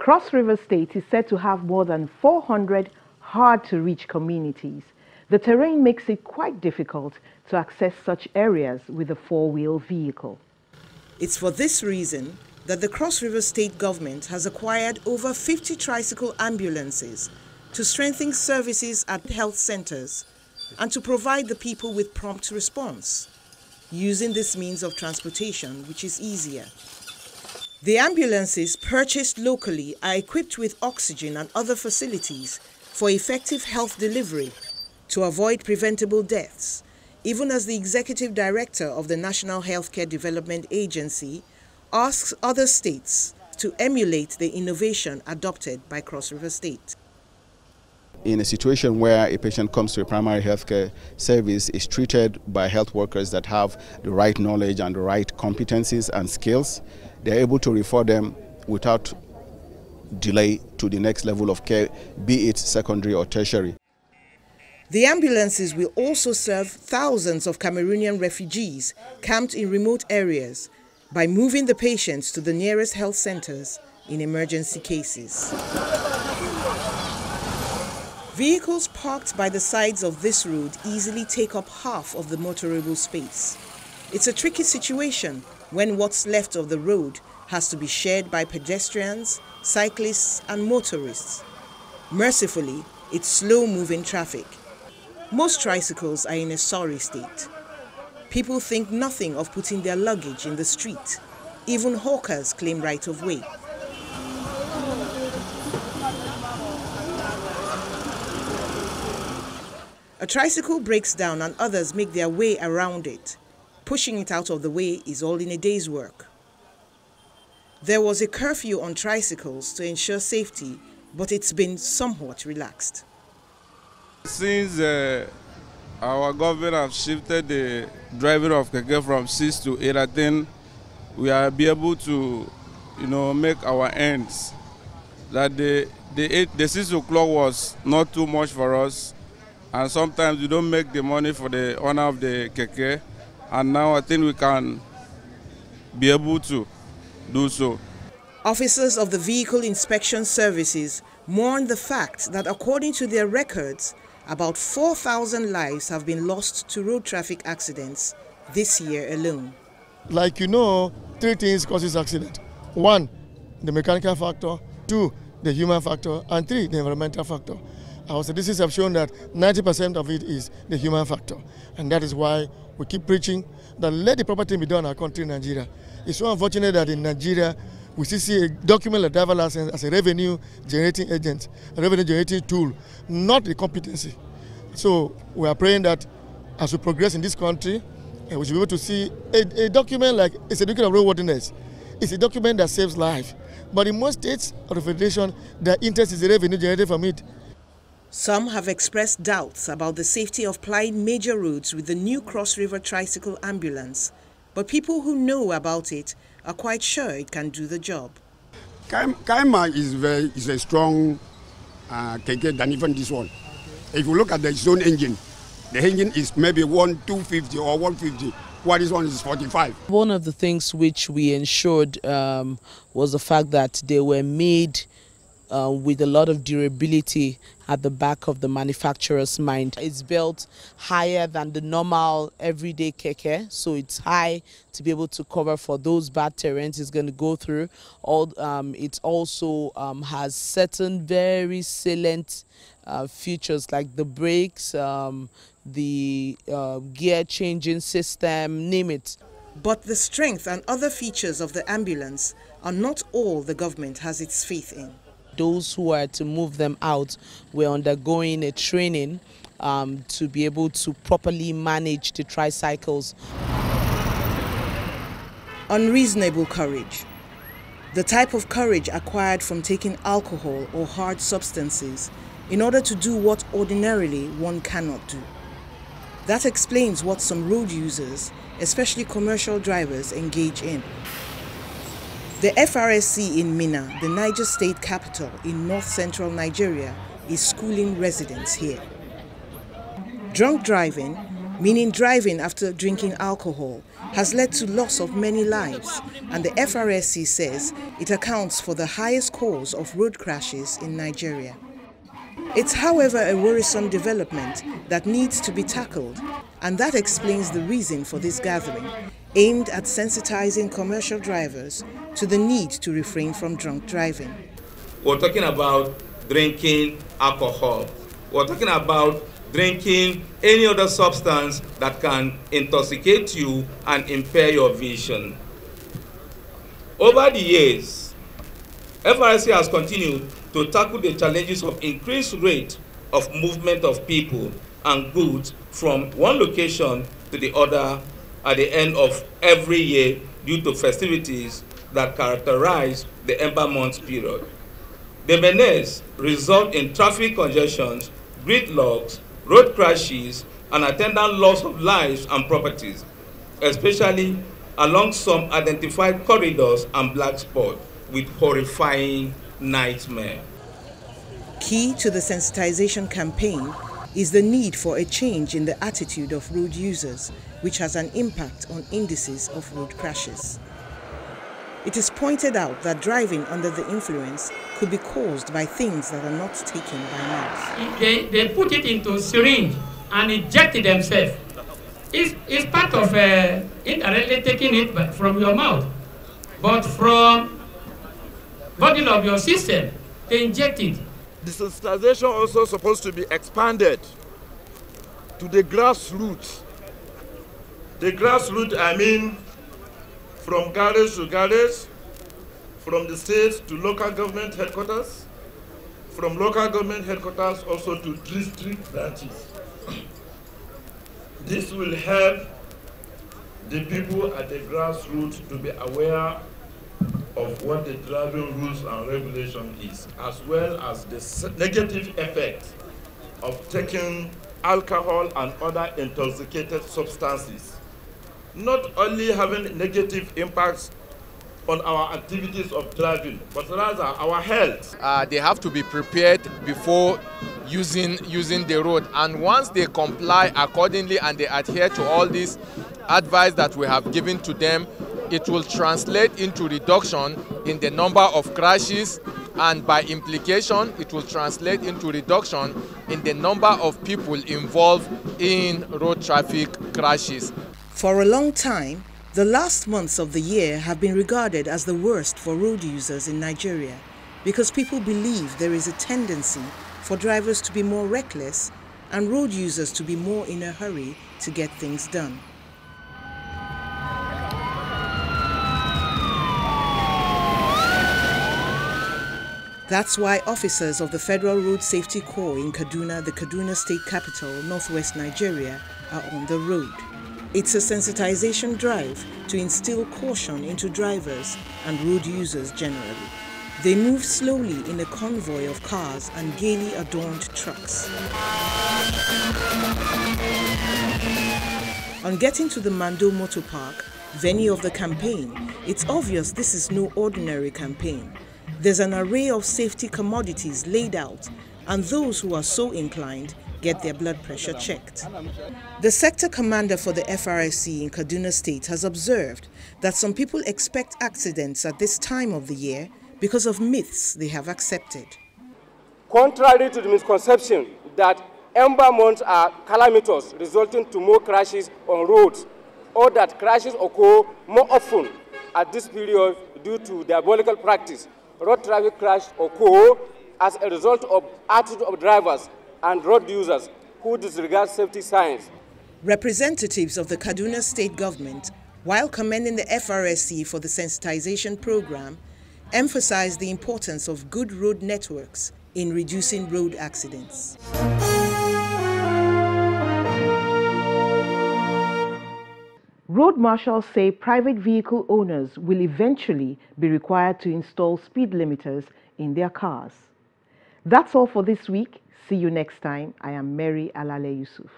Cross River State is said to have more than 400 hard-to-reach communities. The terrain makes it quite difficult to access such areas with a four-wheel vehicle. It's for this reason that the Cross River State government has acquired over 50 tricycle ambulances to strengthen services at health centers and to provide the people with prompt response, using this means of transportation, which is easier. The ambulances purchased locally are equipped with oxygen and other facilities for effective health delivery to avoid preventable deaths, even as the executive director of the National Healthcare Development Agency asks other states to emulate the innovation adopted by Cross River State. In a situation where a patient comes to a primary healthcare service, is treated by health workers that have the right knowledge and the right competencies and skills, they're able to refer them without delay to the next level of care, be it secondary or tertiary. The ambulances will also serve thousands of Cameroonian refugees camped in remote areas by moving the patients to the nearest health centers in emergency cases. Vehicles parked by the sides of this road easily take up half of the motorable space. It's a tricky situation when what's left of the road has to be shared by pedestrians, cyclists and motorists. Mercifully, it's slow-moving traffic. Most tricycles are in a sorry state. People think nothing of putting their luggage in the street. Even hawkers claim right of way. A tricycle breaks down and others make their way around it. Pushing it out of the way is all in a day's work. There was a curfew on tricycles to ensure safety, but it's been somewhat relaxed. Since our government have shifted the driving of keke from 6 to 8, I think we are be able to, make our ends. That the 6 o'clock was not too much for us, and sometimes we don't make the money for the owner of the keke, and now I think we can be able to do so. Officers of the Vehicle Inspection Services mourn the fact that according to their records, about 4,000 lives have been lost to road traffic accidents this year alone. Like three things causes accident. 1, the mechanical factor. 2, the human factor. And 3, the environmental factor. Our statistics have shown that 90% of it is the human factor. And that is why we keep preaching that let the proper thing be done in our country, Nigeria. It's so unfortunate that in Nigeria, we still see a document like driver license as a revenue generating agent, a revenue generating tool, not the competency. So we are praying that as we progress in this country, we should be able to see a document like it's a document of roadworthiness. It's a document that saves life. But in most states of the Federation, their interest is the revenue generated from it. Some have expressed doubts about the safety of plying major roads with the new Cross River Tricycle Ambulance, but people who know about it are quite sure it can do the job. Kaima is a strong keke than even this one. If you look at the zone engine, the engine is maybe 250 or 150, while this one is 45. One of the things which we ensured was the fact that they were made with a lot of durability at the back of the manufacturer's mind. It's built higher than the normal everyday keke, so it's high to be able to cover for those bad terrains it's going to go through. It also has certain very salient features like the brakes, the gear changing system, name it. But the strength and other features of the ambulance are not all the government has its faith in. Those who are to move them out were undergoing a training to be able to properly manage the tricycles. Unreasonable courage. The type of courage acquired from taking alcohol or hard substances in order to do what ordinarily one cannot do. That explains what some road users, especially commercial drivers, engage in. The FRSC in Minna, the Niger state capital in north-central Nigeria, is schooling residents here. Drunk driving, meaning driving after drinking alcohol has led to loss of many lives, and the FRSC says it accounts for the highest cause of road crashes in Nigeria. It's, however, a worrisome development that needs to be tackled, and that explains the reason for this gathering, aimed at sensitizing commercial drivers to the need to refrain from drunk driving. We're talking about drinking alcohol. We're talking about drinking any other substance that can intoxicate you and impair your vision. Over the years, FRSC has continued to tackle the challenges of increased rate of movement of people and goods from one location to the other at the end of every year due to festivities that characterize the Ember Month period. The menace result in traffic congestions, gridlocks, road crashes, and attendant loss of lives and properties, especially along some identified corridors and black spots with horrifying nightmare. Key to the sensitization campaign is the need for a change in the attitude of road users, which has an impact on indices of road crashes. It is pointed out that driving under the influence could be caused by things that are not taken by mouth. They put it into syringe and inject it themselves. It's part of indirectly taking it from your mouth, but from body of your system, they inject it. The sensitization also supposed to be expanded to the grassroots. The grassroots, I mean, from garage to garage, from the state to local government headquarters, from local government headquarters also to district branches. This will help the people at the grassroots to be aware of what the driving rules and regulation is, as well as the negative effect of taking alcohol and other intoxicated substances, not only having negative impacts on our activities of driving, but rather our health. They have to be prepared before using the road, and once they comply accordingly and they adhere to all this advice that we have given to them, it will translate into reduction in the number of crashes, and by implication it will translate into reduction in the number of people involved in road traffic crashes. For a long time, the last months of the year have been regarded as the worst for road users in Nigeria because people believe there is a tendency for drivers to be more reckless and road users to be more in a hurry to get things done. That's why officers of the Federal Road Safety Corps in Kaduna, the Kaduna State Capital, northwest Nigeria, are on the road. It's a sensitization drive to instill caution into drivers and road users generally. They move slowly in a convoy of cars and gaily adorned trucks. On getting to the Mando Motor Park, venue of the campaign, it's obvious this is no ordinary campaign. There's an array of safety commodities laid out, and those who are so inclined get their blood pressure checked. The sector commander for the FRSC in Kaduna State has observed that some people expect accidents at this time of the year because of myths they have accepted. Contrary to the misconception that Ember months are calamitous, resulting to more crashes on roads, or that crashes occur more often at this period due to diabolical practice, road traffic crash occur as a result of attitude of drivers and road users who disregard safety signs. Representatives of the Kaduna State government, while commending the FRSC for the sensitization program, emphasized the importance of good road networks in reducing road accidents. Road marshals say private vehicle owners will eventually be required to install speed limiters in their cars. That's all for this week. See you next time. I am Mary Alale Yusuf.